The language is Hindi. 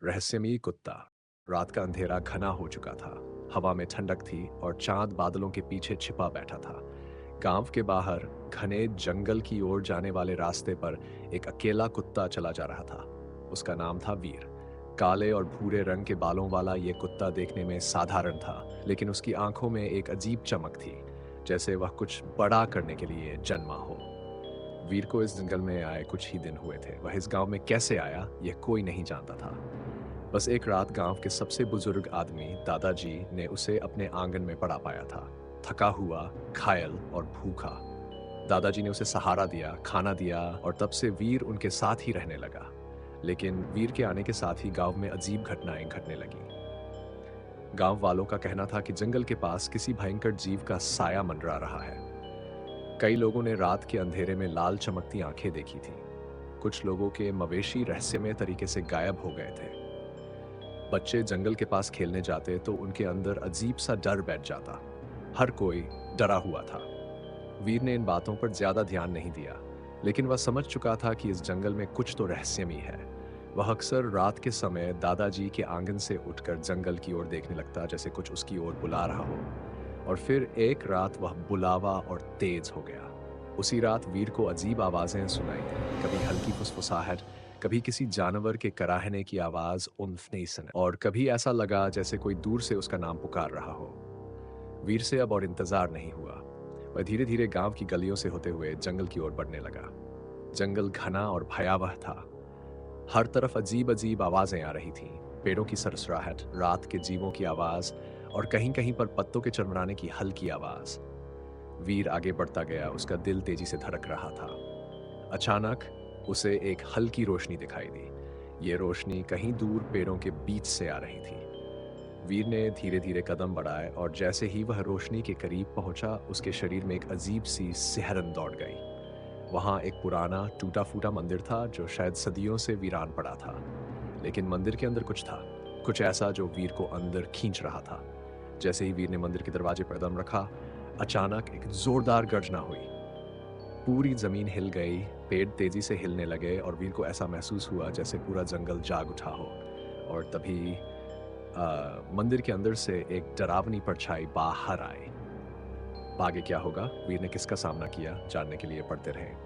रहस्यमयी कुत्ता। रात का अंधेरा घना हो चुका था। हवा में ठंडक थी और चांद बादलों के पीछे छिपा बैठा था। गांव के बाहर घने जंगल की ओर जाने वाले रास्ते पर एक अकेला कुत्ता चला जा रहा था। उसका नाम था वीर। काले और भूरे रंग के बालों वाला यह कुत्ता देखने में साधारण था, लेकिन उसकी आंखों में एक अजीब चमक थी, जैसे वह कुछ बड़ा करने के लिए जन्मा हो। वीर को इस जंगल में आए कुछ ही दिन हुए थे। वह इस गांव में कैसे आया, यह कोई नहीं जानता था। बस एक रात गांव के सबसे बुजुर्ग आदमी दादाजी ने उसे अपने आंगन में पड़ा पाया था, थका हुआ, घायल और भूखा। दादाजी ने उसे सहारा दिया, खाना दिया और तब से वीर उनके साथ ही रहने लगा। लेकिन वीर के आने के साथ ही गांव में अजीब घटनाएं घटने लगी। गांव वालों का कहना था कि जंगल के पास किसी भयंकर जीव का साया मंडरा रहा है। कई लोगों ने रात के अंधेरे में लाल चमकती आंखें देखी थी। कुछ लोगों के मवेशी रहस्यमय तरीके से गायब हो गए थे। बच्चे जंगल के पास खेलने जाते तो उनके अंदर अजीब सा डर बैठ जाता। हर कोई डरा हुआ था। वीर ने इन बातों पर ज्यादा ध्यान नहीं दिया, लेकिन वह समझ चुका था कि इस जंगल में कुछ तो रहस्यमय है। वह अक्सर रात के समय दादाजी के आंगन से उठकर जंगल की ओर देखने लगता, जैसे कुछ उसकी ओर बुला रहा हो। और फिर एक रात वह बुलावा और तेज हो गया। उसी रात वीर को अजीब आवाजें सुनाई दी, कभी हल्की फुसफुसाहट, कभी किसी जानवर के कराहने की आवाज उन्फनेसन, और कभी ऐसा लगा जैसे कोई दूर से उसका नाम पुकार रहा हो। वीर से अब और इंतजार नहीं हुआ। वह धीरे धीरे गांव की गलियों से होते हुए जंगल की ओर बढ़ने लगा। जंगल घना और भयावह था। हर तरफ अजीब अजीब आवाजें आ रही थीं। पेड़ों की सरसराहट, रात के जीवों की आवाज और कहीं कहीं पर पत्तों के चरमराने की हल्की आवाज। वीर आगे बढ़ता गया, उसका दिल तेजी से धड़क रहा था। अचानक उसे एक हल्की रोशनी दिखाई दी। ये रोशनी कहीं दूर पेड़ों के बीच से आ रही थी। वीर ने धीरे धीरे कदम बढ़ाए और जैसे ही वह रोशनी के करीब पहुंचा, उसके शरीर में एक अजीब सी सिहरन दौड़ गई। वहां एक पुराना टूटा फूटा मंदिर था जो शायद सदियों से वीरान पड़ा था। लेकिन मंदिर के अंदर कुछ था, कुछ ऐसा जो वीर को अंदर खींच रहा था। जैसे ही वीर ने मंदिर के दरवाजे पर कदम रखा, अचानक एक जोरदार गर्जना हुई। पूरी जमीन हिल गई, पेड़ तेजी से हिलने लगे और वीर को ऐसा महसूस हुआ जैसे पूरा जंगल जाग उठा हो। और तभी मंदिर के अंदर से एक डरावनी परछाई बाहर आई। आगे क्या होगा, वीर ने किसका सामना किया, जानने के लिए पढ़ते रहें।